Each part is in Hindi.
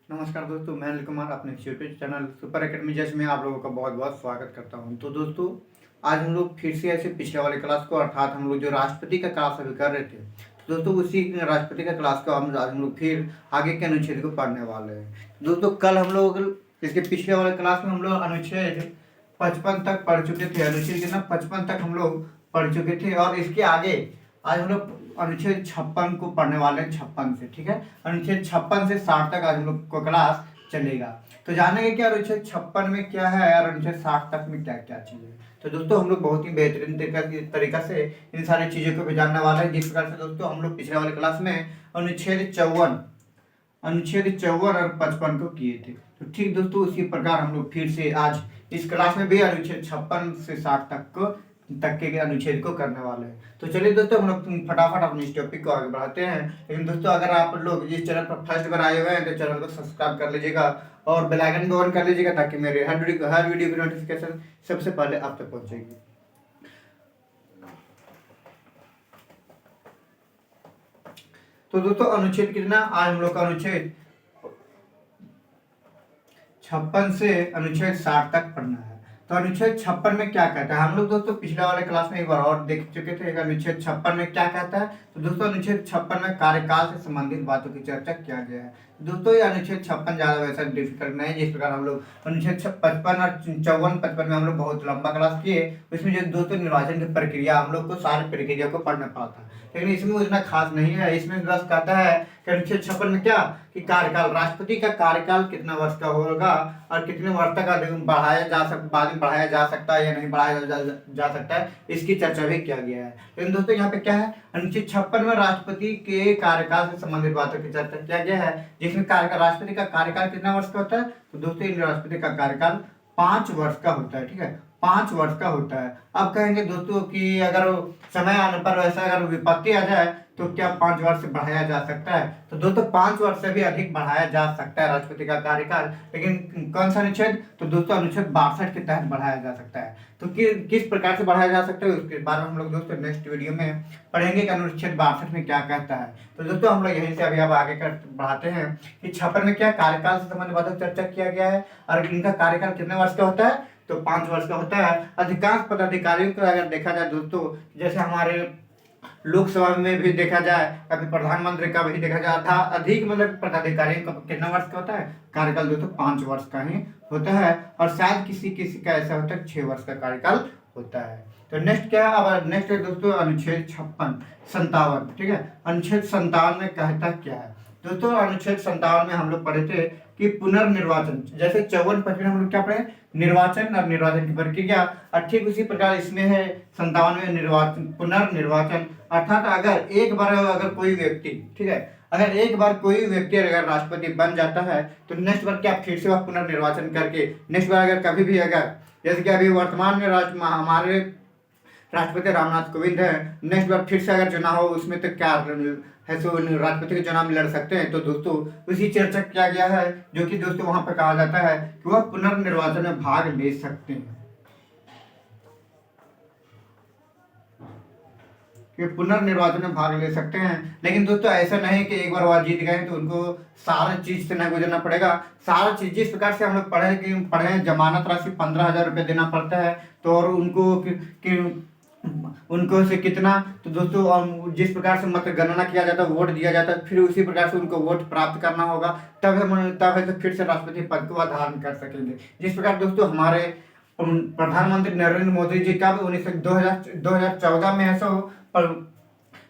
नमस्कार दोस्तों, मैं अनिल कुमार अपने यूट्यूब चैनल सुपर एकेडमी जज में आप लोगों का बहुत बहुत स्वागत करता हूं। तो दोस्तों, आज हम लोग फिर से ऐसे पिछले वाले क्लास को अर्थात हम लोग जो राष्ट्रपति का क्लास अभी कर रहे थे, तो दोस्तों उसी राष्ट्रपति का क्लास को आज हम लोग फिर आगे के अनुच्छेद को पढ़ने वाले हैं। दोस्तों, कल हम लोग इसके पिछले वाले क्लास में हम लोग अनुच्छेद 55 तक पढ़ चुके थे। अनुच्छेद कितना 55 तक हम लोग पढ़ चुके थे और इसके आगे आज हम लोग अनुच्छेद 56 को पढ़ने वाले हैं। 56 से, ठीक है, अनुच्छेद 56 से 60 तक आज हम लोग को क्लास चलेगा। तो जानेंगे कि अनुच्छेद 56 में क्या है और अनुच्छेद 60 तक में क्या क्या चीजें है। तो दोस्तों, हम लोग बहुत ही बेहतरीन तरीका से इन सारी चीजों को भी जानने वाले हैं। जिस प्रकार से दोस्तों हम लोग पिछले वाले क्लास में अनुच्छेद 54 और 55 को किए थे, तो ठीक दोस्तों उसी प्रकार हम लोग फिर से आज इस क्लास में भी अनुच्छेद 56 से 60 तक के अनुच्छेद को करने वाले हैं। तो चलिए दोस्तों, हम लोग फटाफट अपने इस टॉपिक को आगे बढ़ाते हैं। लेकिन दोस्तों, अगर आप लोग इस चैनल पर फर्स्ट बार आए हुए हैं तो चैनल को सब्सक्राइब कर लीजिएगा और बेल आइकन को ऑन कर लीजिएगा ताकि मेरे हर वीडियो की नोटिफिकेशन सबसे पहले आप तक पहुंचेगी। तो दोस्तों, अनुच्छेद कितना आज हम लोग का अनुच्छेद 56 से अनुच्छेद 60 तक पढ़ना है। तो अनुच्छेद 56 में क्या कहता है, हम लोग दोस्तों पिछले वाले क्लास में एक बार और देख चुके थे। अनुच्छेद 56 में क्या कहता है, तो दोस्तों अनुच्छेद 56 में कार्यकाल से संबंधित बातों की चर्चा किया गया है। दोस्तों, ये अनुच्छेद 56 ज्यादा वैसा डिफिकल्ट नहीं है। जिस प्रकार हम लोग अनुच्छेद 55 और 54-55 में हम लोग बहुत लंबा क्लास किए, उसमें जो दोस्तों निर्वाचन की प्रक्रिया हम लोग को सारी प्रक्रिया को पढ़ना पड़ा था, लेकिन इसमें उतना खास नहीं है। इसमें बस कहता है कि अनुच्छेद 56 में क्या कि कार्यकाल, राष्ट्रपति का कार्यकाल कितना वर्ष का होगा और कितने वर्ष तक बाद में बढ़ाया जा सकता है या नहीं बढ़ाया जा सकता है, इसकी चर्चा भी किया गया है। लेकिन दोस्तों यहाँ पे क्या है, अनुच्छेद 56 में राष्ट्रपति के कार्यकाल से संबंधित बातों की चर्चा किया गया है, जिसमें राष्ट्रपति का कार्यकाल कितना वर्ष का होता है। तो दोस्तों राष्ट्रपति का कार्यकाल 5 वर्ष का होता है, ठीक है, 5 वर्ष का होता है। अब कहेंगे दोस्तों कि अगर समय आने पर वैसा अगर विपत्ति आ जाए तो क्या 5 वर्ष से बढ़ाया जा सकता है। तो दोस्तों 5 वर्ष से भी अधिक बढ़ाया जा सकता है राष्ट्रपति का कार्यकाल, लेकिन कौन सा अनुच्छेद, तो दोस्तों अनुच्छेद 62 के तहत बढ़ाया जा सकता है। तो किस प्रकार से बढ़ाया जा सकता है उसके बारे में हम लोग दोस्तों नेक्स्ट वीडियो में पढ़ेंगे कि अनुच्छेद 62 में क्या कहता है। तो दोस्तों हम लोग यहीं से अभी अब आगे बढ़ाते हैं कि 56 में क्या कार्यकाल से संबंधित बातों चर्चा किया गया है और इनका कार्यकाल कितने वर्ष का होता है, तो 5 वर्ष का होता है। अधिकांश पदाधिकारियों को अगर देखा जाए दोस्तों, जैसे हमारे लोकसभा में भी देखा जाए, कभी प्रधानमंत्री का भी देखा जाए, अधिक मतलब पदाधिकारियों का कितना वर्ष का होता है कार्यकाल, दोस्तों 5 वर्ष का ही होता है। और शायद किसी किसी का ऐसा होता है 6 वर्ष का कार्यकाल होता है। तो नेक्स्ट क्या है, अब नेक्स्ट है दोस्तों अनुच्छेद 57, ठीक है, अनुच्छेद 57 में कहता क्या है। दोस्तों अनुच्छेद 57 में हम लोग पढ़े थे कि पुनर्निर्वाचन, जैसे 54-55 में हम लोग क्या पढ़े, निर्वाचन और निर्वाचन की प्रक्रिया, और ठीक उसी प्रकार इसमें है 57 में निर्वाचन, पुनर्निर्वाचन, अर्थात अगर कोई व्यक्ति, ठीक है, अगर एक बार कोई व्यक्ति अगर राष्ट्रपति बन जाता है तो नेक्स्ट बार क्या फिर से वह पुनर्निर्वाचन करके नेक्स्ट बार अगर कभी भी अगर, जैसे कि अभी वर्तमान में हमारे राष्ट्रपति रामनाथ कोविंद है, नेक्स्ट बार फिर से अगर चुनाव हो उसमें तो क्या है, सो राष्ट्रपति के चुनाव में लड़ सकते हैं। तो दोस्तों उसी चर्चा किया गया है, जो कि दोस्तों वहां पर कहा जाता है कि वह पुनर्निर्वाचन में भाग ले सकते हैं, कि पुनर्निर्वाचन में भाग ले सकते हैं। लेकिन दोस्तों ऐसा नहीं कि एक बार वह जीत गए तो उनको सारा चीज से न गुजरना पड़ेगा। सारा चीज जिस प्रकार से हम लोग पढ़े जमानत राशि 15,000 रुपये देना पड़ता है, तो और उनको से कितना, तो दोस्तों जिस प्रकार से मतगणना किया जाता है, वोट दिया जाता है, फिर उसी प्रकार से उनको वोट प्राप्त करना होगा, तब है तो फिर से राष्ट्रपति पद को धारण कर सकेंगे। जिस प्रकार दोस्तों हमारे प्रधानमंत्री नरेंद्र मोदी जी कब 2014 में है, सो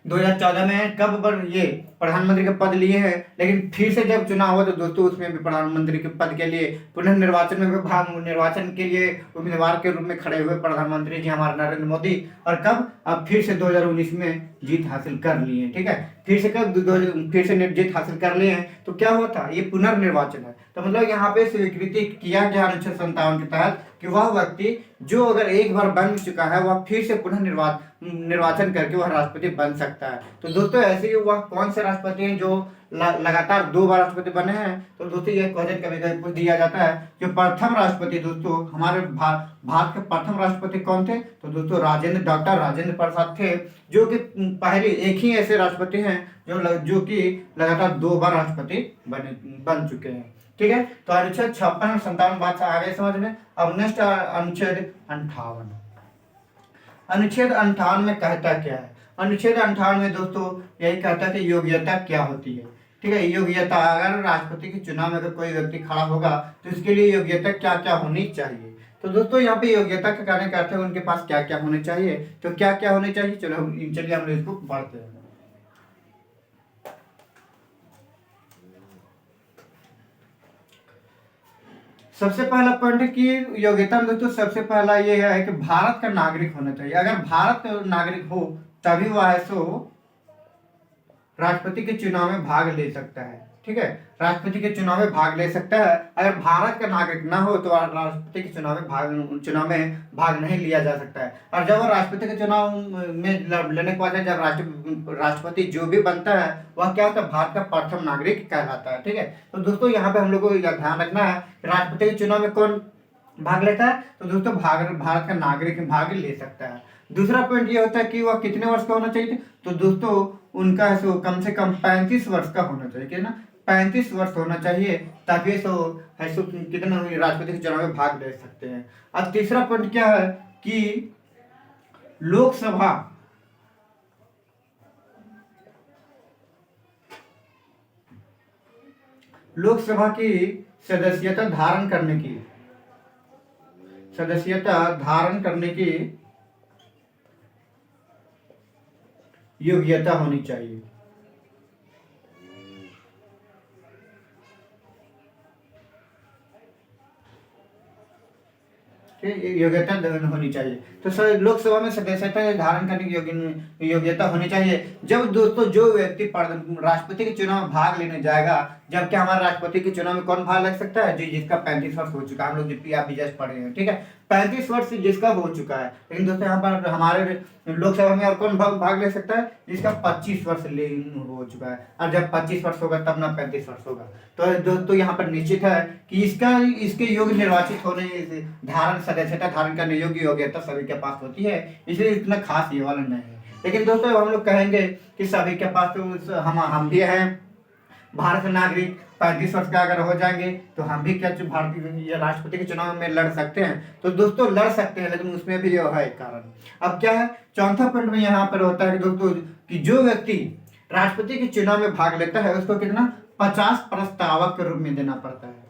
2014 में कब पर ये प्रधानमंत्री का पद लिए हैं, लेकिन फिर से जब चुनाव हुआ तो दोस्तों उसमें भी प्रधानमंत्री के पद के लिए पुनर्निर्वाचन में भी निर्वाचन के लिए उम्मीदवार के रूप में खड़े हुए प्रधानमंत्री जी हमारे नरेंद्र मोदी, और कब अब फिर से 2019 में जीत हासिल कर लिए, ठीक है, फिर से जीत हासिल कर लिए हैं। तो क्या हुआ था, ये पुनर्निर्वाचन है। तो मतलब यहाँ पे स्वीकृति किया गया अनुच्छेद 57 के तहत कि वह व्यक्ति जो अगर एक बार बन चुका है वह फिर से पुनः निर्वाचन करके वह राष्ट्रपति बन सकता है। तो दोस्तों ऐसे ही वह कौन से राष्ट्रपति हैं जो लगातार 2 बार राष्ट्रपति बने हैं, तो दोस्तों यह क्वेश्चन कभी कभी पूछ दिया जाता है। जो प्रथम राष्ट्रपति दोस्तों हमारे भारत के प्रथम राष्ट्रपति कौन थे, तो दोस्तों डॉक्टर राजेंद्र प्रसाद थे, जो कि पहले एक ही ऐसे राष्ट्रपति हैं जो कि लगातार 2 बार राष्ट्रपति बन चुके हैं। ठीक है, तो अनुच्छेद 56 और 57 बात आ गई समझ में। अब नेक्स्ट अनुच्छेद 58। अनुच्छेद 58 में कहता क्या है? अनुच्छेद 58 में दोस्तों यही कहता है कि योग्यता क्या होती है। ठीक है, योग्यता, अगर राष्ट्रपति के चुनाव में अगर कोई व्यक्ति खड़ा होगा तो इसके लिए योग्यता क्या क्या होनी चाहिए। तो दोस्तों यहाँ पे योग्यता का कहने का अर्थ है उनके पास क्या क्या होने चाहिए। तो क्या क्या होने चाहिए, चलो चलिए हम लोग इसको पढ़ते हैं। सबसे पहला पॉइंट है कि योग्यता में दोस्तों सबसे पहला ये है कि भारत का नागरिक होना चाहिए। अगर भारत का नागरिक हो तभी वह ऐसो राष्ट्रपति के चुनाव में भाग ले सकता है। ठीक है, राष्ट्रपति के चुनाव में भाग ले सकता है। अगर भारत का नागरिक ना हो तो राष्ट्रपति के चुनाव में भाग नहीं लिया जा सकता है। और जब राष्ट्रपति के चुनाव में लड़ने के बाद जब राष्ट्रपति जो भी बनता है वह क्या होता है, भारत का प्रथम नागरिक कहलाता है। ठीक है, तो दोस्तों यहाँ पे हम लोग को ध्यान रखना है कि राष्ट्रपति के चुनाव में कौन भाग लेता है, तो दोस्तों भारत का नागरिक भाग ले सकता है। दूसरा पॉइंट ये होता है कि वह कितने वर्ष का होना चाहिए, तो दोस्तों उनका कम से कम 35 वर्ष का होना चाहिए, कि ना 35 वर्ष होना चाहिए, ताकि कितना राष्ट्रपति के चुनाव में भाग ले सकते हैं। अब तीसरा पॉइंट क्या है कि लोकसभा की सदस्यता धारण करने की योग्यता होनी चाहिए। योग्यता होनी चाहिए। तो सर लोकसभा में सदस्यता धारण करने की योग्यता होनी चाहिए। जब दोस्तों जो व्यक्ति राष्ट्रपति के चुनाव में भाग लेने जाएगा, जबकि हमारे राष्ट्रपति के चुनाव में कौन भाग लग सकता है, जिसका 35 वर्ष हो चुका है। हम लोग जस्ट पढ़े हैं। ठीक है, 35 वर्ष जिसका हो चुका है। लेकिन दोस्तों यहाँ पर हमारे लोकसभा में और कौन भाग ले सकता है, जिसका 25 वर्ष हो चुका है। और जब 25 वर्ष होगा तब ना 35 वर्ष होगा। तो दोस्तों यहाँ पर निश्चित है कि इसके योग्य निर्वाचित होने, सदस्यता धारण करने योग्य योग्यता सभी के पास होती है, इसलिए इतना खास ये वाला नहीं है। लेकिन दोस्तों हम लोग कहेंगे कि सभी के पास तो हम भी हैं भारत के नागरिक। 35 वर्ष का अगर हो जाएंगे तो हम भी क्या भारतीय राष्ट्रपति के चुनाव में लड़ सकते हैं। तो दोस्तों लड़ सकते हैं, लेकिन उसमें भी यह है कारण। अब क्या है, चौथा पॉइंट में यहाँ पर होता है कि दोस्तों कि जो व्यक्ति राष्ट्रपति के चुनाव में भाग लेता है उसको कितना 50 प्रस्तावक के रूप में देना पड़ता है।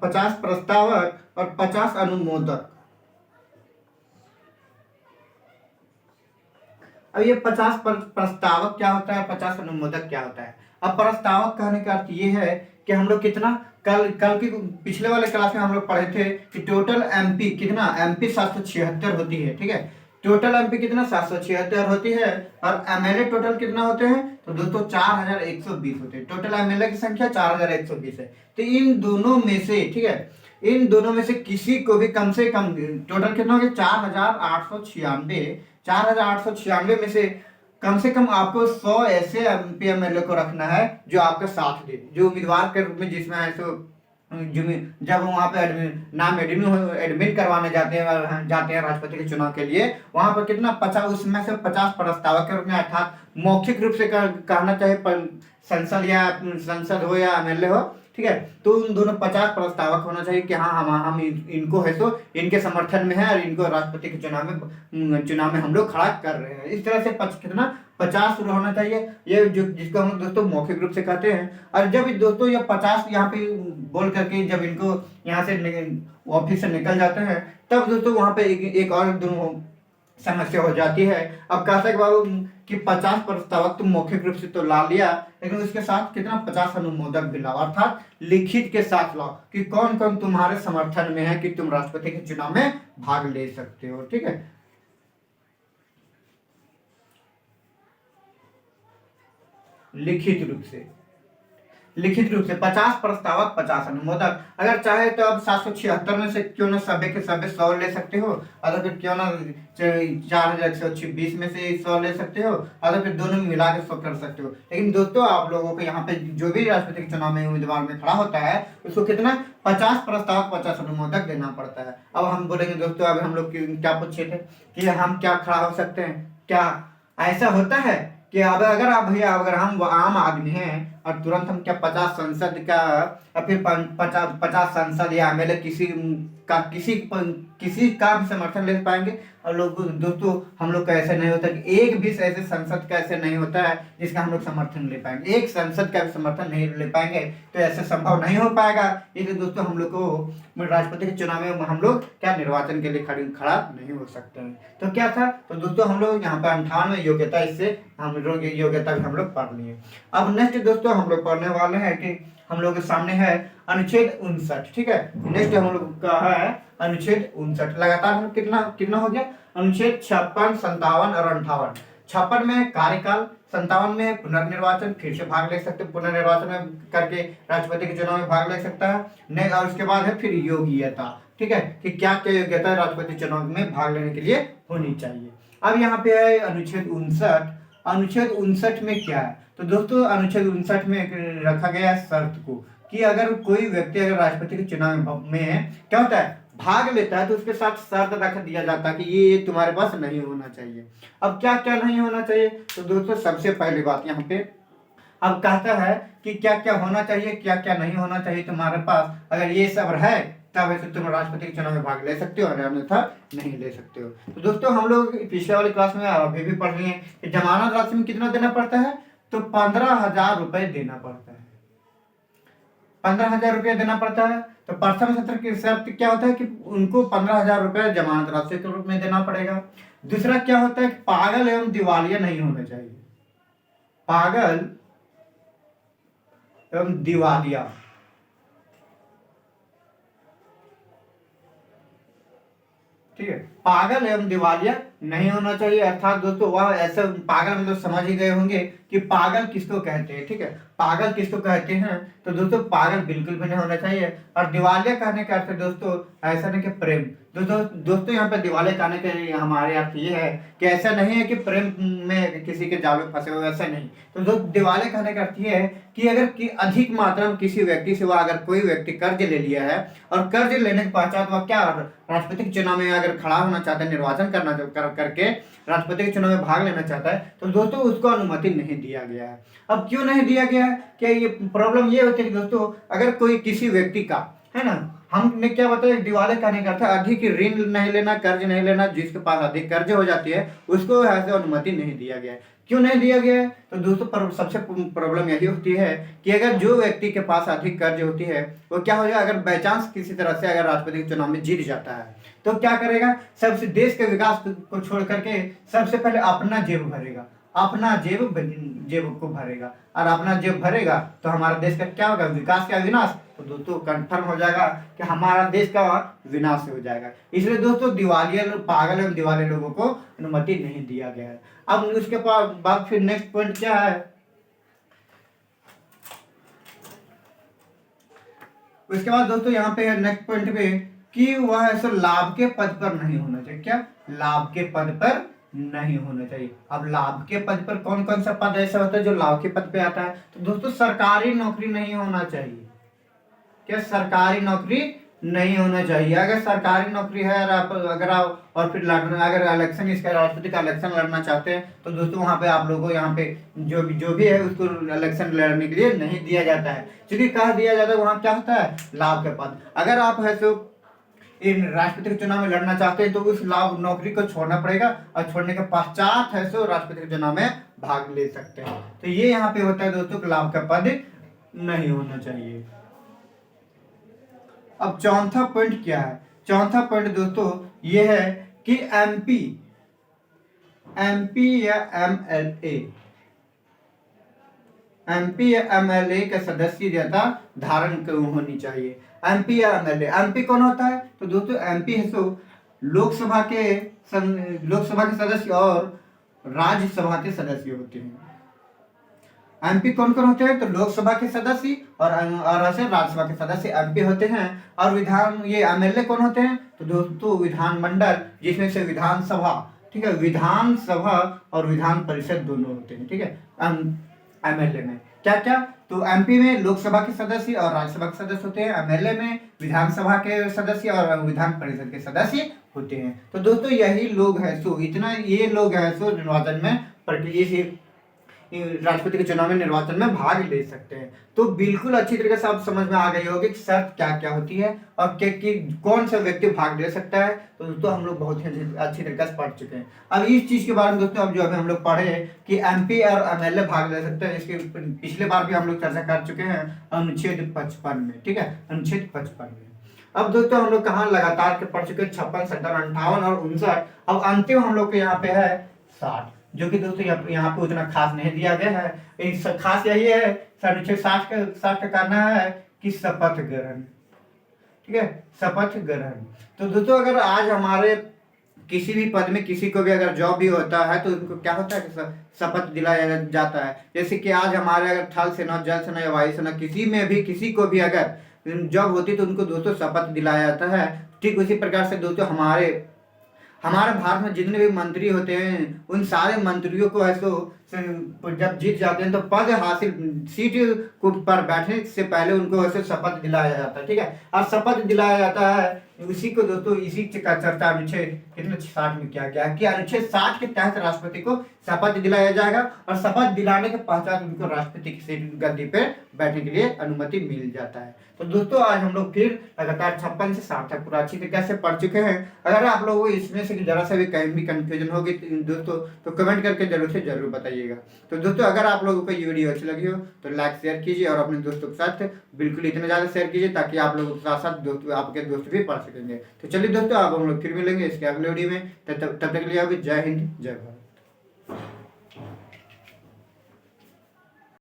50 प्रस्तावक और 50 अनुमोदक। अब ये 50 प्रस्तावक क्या होता है, 50 अनुमोदक क्या होता है। अब प्रस्तावक कहने का अर्थ ये है कि हम लोग कितना कल की पिछले वाले क्लास में हम लोग पढ़े थे कि टोटल एमपी कितना, एमपी 776 होती है। ठीक है, टोटल एमपी कितना 776 होती है। और एमएलए टोटल कितना होते हैं, तो दोस्तों 4120 होते हैं। टोटल एमएलए की संख्या 4120 है। तो इन दोनों में से, ठीक है, इन दोनों में से किसी को भी कम से कम टोटल कितना हो गया 4896 में से कम आपको 100 ऐसे एमपी एमएलए को रखना है जो आपका साथ दे, जो उम्मीदवार के रूप में जिसमें ऐसे जब वहाँ पे एडमिट करवाने जाते हैं राष्ट्रपति के चुनाव के लिए, वहाँ पर कितना 50, उसमें से 50 प्रस्तावक के रूप में, अर्थात मौखिक रूप से कहना चाहे संसद हो या एमएलए हो। ठीक है, तो उन दोनों 50 प्रस्तावक होना चाहिए कि हाँ हम इनको है तो इनके समर्थन में है और इनको राष्ट्रपति के चुनाव में हम लोग खड़ा कर रहे हैं। इस तरह से कितना 50 होना चाहिए, ये जो जिसको हम लोग दोस्तों मौखिक रूप से कहते हैं। और जब दोस्तों ये 50 यहाँ पे बोल करके जब इनको यहाँ से ऑफिस से निकल जाते हैं, तब दोस्तों वहाँ पे एक और समस्या हो जाती है। अब कह सकते बाबू कि 50 प्रस्तावक तुम मौखिक रूप से तो ला लिया, लेकिन उसके साथ कितना 50 अनुमोदक भी लाओ, अर्थात लिखित के साथ लाओ कि कौन कौन तुम्हारे समर्थन में है कि तुम राष्ट्रपति के चुनाव में भाग ले सकते हो। ठीक है, लिखित रूप से 50 प्रस्तावक 50 अनुमोदक। अगर चाहे तो अब 776 में से क्यों ना सभी के सभी 100 ले सकते हो, अगर फिर क्यों ना 4120 में से 100 ले सकते हो, अगर फिर दोनों मिला के 100 कर सकते हो। लेकिन दोस्तों आप लोगों को यहाँ पे जो भी राष्ट्रपति के चुनाव में उम्मीदवार में खड़ा होता है उसको कितना 50 प्रस्तावक 50 अनुमोदक देना पड़ता है। अब हम बोलेंगे दोस्तों, अब हम लोग क्या पूछे थे कि हम क्या खड़ा हो सकते हैं, क्या ऐसा होता है कि अगर हम आम आदमी हैं और तुरंत हम क्या 50 संसद का या फिर 50 संसद या एमएलए किसी का भी समर्थन ले पाएंगे। और लोग दोस्तों हम लोग का ऐसा नहीं होता कि एक भी ऐसे संसद का ऐसे नहीं होता है जिसका हम लोग समर्थन ले पाएंगे, एक संसद का भी समर्थन नहीं ले पाएंगे तो ऐसा संभव नहीं हो पाएगा। इसलिए दोस्तों हम लोग को राष्ट्रपति के चुनाव में हम लोग क्या निर्वाचन के लिए खड़ा नहीं हो सकते हैं। तो क्या था, तो दोस्तों हम लोग यहाँ पे 58 योग्यता, इससे हम लोग योग्यता भी हम लोग पढ़ लिए। अब नेक्स्ट दोस्तों हम लोग पढ़ने वाले हैं कि हम लोग के सामने है अनुच्छेद 59। ठीक है, नेक्स्ट हम लोग का है अनुच्छेद 59। लगातार हम कितना कितना हो गया, अनुच्छेद 56, 57 और 58। 56 में कार्यकाल, 57 में पुनर्निर्वाचन, फिर से भाग ले सकते, पुनर्निर्वाचन में करके राष्ट्रपति के चुनाव में भाग ले सकता है। और उसके बाद है फिर योग्यता। ठीक है, कि क्या क्या योग्यता राष्ट्रपति चुनाव में भाग लेने के लिए होनी चाहिए। अब यहाँ पे है अनुच्छेद 59। अनुच्छेद 59 में क्या है, तो दोस्तों अनुच्छेद 59 में रखा गया है शर्त को कि अगर कोई व्यक्ति अगर राष्ट्रपति के चुनाव में क्या होता है भाग लेता है तो उसके साथ शर्त रख दिया जाता है कि ये तुम्हारे पास नहीं होना चाहिए। अब क्या क्या नहीं होना चाहिए, तो दोस्तों सबसे पहली बात यहाँ पे अब कहता है कि क्या क्या होना चाहिए, क्या क्या नहीं होना चाहिए तुम्हारे पास। अगर ये सब है तब ऐसे तुम राष्ट्रपति के चुनाव में भाग ले सकते हो और अन्यथा नहीं ले सकते हो। तो दोस्तों हम लोग पिछले वाली क्लास में अभी भी पढ़ रहे हैं कि जमानत राशि में कितना देना पड़ता है, तो 15,000 रुपए देना पड़ता है। 15,000 रुपया देना पड़ता है। तो प्रथम सत्र की शर्त क्या होता है कि उनको 15,000 रुपये जमानत राशि के रूप में देना पड़ेगा। दूसरा क्या होता है कि पागल एवं दिवालिया नहीं होना चाहिए, पागल एवं दिवालिया। ठीक है, पागल एवं दिवालिया नहीं होना चाहिए। अर्थात दोस्तों वह ऐसा पागल मतलब समझ ही गए होंगे कि पागल किसको कहते हैं। ठीक है, पागल किसको कहते हैं, तो दोस्तों पागल बिल्कुल भी नहीं होना चाहिए। और दिवालिया कहने का अर्थ दोस्तों ऐसा नहीं कि प्रेम, दोस्तों यहाँ पे दिवालिया कहने के हमारे अर्थ ये है कि ऐसा नहीं है कि प्रेम में किसी के जाल में फंसे हुए, ऐसा नहीं। तो दोस्तों दिवालिया कहने का अर्थ ये है कि अगर अधिक मात्रा में किसी व्यक्ति से, वह अगर कोई व्यक्ति कर्ज ले लिया है और कर्ज लेने के पश्चात वह क्या राष्ट्रपति के चुनाव में अगर खड़ा होना चाहता है, निर्वाचन करके राष्ट्रपति के चुनाव में भाग लेना चाहता है, तो दोस्तों उसको अनुमति नहीं दिया गया है। अब क्यों नहीं दिया गया है, क्या ये प्रॉब्लम ये होती है दोस्तों, अगर कोई किसी व्यक्ति का है ना, हमने क्या बताया दिवालिया कहने का अर्थ अधिक ऋण नहीं लेना, कर्ज नहीं लेना, जिसके पास अधिक कर्ज हो जाती है उसको ऐसे अनुमति नहीं दिया गया है। क्यों नहीं दिया गया है, तो दोस्तों सबसे प्रॉब्लम यही होती है कि अगर जो व्यक्ति के पास अधिक कर्ज होती है वो क्या हो जाए, अगर बाई चांस किसी तरह से अगर राष्ट्रपति के चुनाव में जीत जाता है तो क्या करेगा, सबसे देश के विकास को छोड़ करके सबसे पहले अपना जेब भरेगा, अपना जेब को भरेगा। और अपना जेब भरेगा तो हमारा देश का क्या होगा, विकास का विनाश। तो दोस्तों कंफर्म हो जाएगा कि हमारा देश का विनाश हो जाएगा। इसलिए दोस्तों दिवालिया पागल एवं दिवालिया लोगों को अनुमति नहीं दिया गया है। अब उसके बाद फिर नेक्स्ट पॉइंट क्या है, उसके बाद दोस्तों यहाँ पे नेक्स्ट पॉइंट पे कि वह ऐसा लाभ के पद पर नहीं होना चाहिए। क्या, लाभ के पद पर नहीं होना चाहिए। अब लाभ के पद पर कौन कौन सा पद ऐसा होता है जो लाभ के पद पे आता है, तो दोस्तों सरकारी नौकरी नहीं होना चाहिए। क्या, सरकारी नौकरी नहीं होना चाहिए। अगर सरकारी नौकरी है अगर आप और फिर अगर इलेक्शन, इसका राष्ट्रपति का इलेक्शन लड़ना चाहते हैं तो दोस्तों वहाँ पे आप लोगों को यहाँ पे जो भी है उसको इलेक्शन लड़ने के लिए नहीं दिया जाता है। क्योंकि कहा दिया जाता है वहाँ क्या होता है, लाभ के पद। अगर आप है तो इन राष्ट्रपति के चुनाव में लड़ना चाहते हैं तो उस लाभ नौकरी को छोड़ना पड़ेगा और छोड़ने के पश्चात है सो राष्ट्रपति के चुनाव में भाग ले सकते हैं। तो ये यहाँ पे होता है दोस्तों कि लाभ का पद नहीं होना चाहिए। अब चौथा पॉइंट क्या है, चौथा पॉइंट दोस्तों ये है कि एमपी या एमएलए का सदस्यता धारण होनी चाहिए। एमपी या एमपी कौन होता है, तो दोस्तों एमपी है सो लोकसभा के सदस्य और राज्यसभा के सदस्य होते हैं। एमपी कौन कौन होते हैं, तो लोकसभा के सदस्य और राज्यसभा के सदस्य एमपी होते हैं। और ये एमएलए कौन होते हैं, तो दोस्तों विधानमंडल, जिसमें से विधानसभा, ठीक है, विधानसभा और विधान परिषद दोनों होते हैं। ठीक है, एमएलए में क्या क्या, तो एमपी में लोकसभा के सदस्य और राज्यसभा के सदस्य होते हैं, एमएलए में विधानसभा के सदस्य और विधान परिषद के सदस्य होते हैं। तो दोस्तों यही लोग हैं सो इतना ये लोग हैं सो निर्वाचन में राष्ट्रपति के चुनाव में निर्वाचन में भाग ले सकते हैं। तो बिल्कुल अच्छी तरीके से आप समझ में आ गई होगी कि शर्त क्या क्या होती है और कि कौन सा व्यक्ति भाग ले सकता है। तो दोस्तों हम लोग बहुत ही अच्छी तरीके से पढ़ चुके हैं। अब इस चीज के बारे में दोस्तों अब जो अभी हम लोग पढ़े कि MP और MLA भाग ले सकते हैं, इसके पिछले बार भी हम लोग चर्चा कर चुके हैं अनुच्छेद 55 में, ठीक है, अनुच्छेद 55 में। अब दोस्तों हम लोग कहाँ लगातार के पढ़ चुके हैं 56, 57, 58 और 59। अब अंतिम हम लोग के यहाँ पे है 60, जो कि दोस्तों यहाँ पे उतना खास नहीं दिया गया है। खास यही है अनुच्छेद 60 का करना है कि शपथ ग्रहण, ठीक है, शपथ ग्रहण। तो दोस्तों अगर आज हमारे किसी भी पद में किसी को भी अगर जॉब भी होता है तो उनको क्या होता है कि शपथ दिलाया जाता है। जैसे कि आज हमारे अगर थल सेना, जल सेना या वायु सेना किसी में भी किसी को भी अगर जॉब होती है तो उनको दोस्तों शपथ दिलाया जाता है। ठीक उसी प्रकार से दोस्तों हमारे भारत में जितने भी मंत्री होते हैं उन सारे मंत्रियों को ऐसो जब जीत जाते हैं तो पद हासिल सीट को पर बैठने से पहले उनको ऐसे शपथ दिलाया जाता है, ठीक है। और शपथ दिलाया जाता है उसी को दोस्तों इसी का चर्चा अनुच्छेद कितने 60 में किया गया कि अनुच्छेद 60 के तहत राष्ट्रपति को शपथ दिलाया जाएगा और शपथ दिलाने के पश्चात उनको राष्ट्रपति की सीट गद्दी पे बैठने के लिए अनुमति मिल जाता है। तो दोस्तों आज हम लोग फिर लगातार 56 से 60 तक पूरा अच्छी तरीके से पढ़ चुके हैं। अगर आप लोगों को इसमें से जरा सा भी कहीं भी कंफ्यूजन होगी दोस्तों तो कमेंट करके जरूर से जरूर बताइएगा। तो दोस्तों अगर आप लोगों को ये वीडियो अच्छी लगी हो तो लाइक शेयर कीजिए और अपने दोस्तों के साथ बिल्कुल इतना ज़्यादा शेयर कीजिए ताकि आप लोगों के साथ साथ दोस्तों आपके दोस्त भी पढ़ सकेंगे। तो चलिए दोस्तों अब हम लोग फिर मिलेंगे इसके अगले वीडियो में। तब तक के लिए जय हिंद, जय भारत।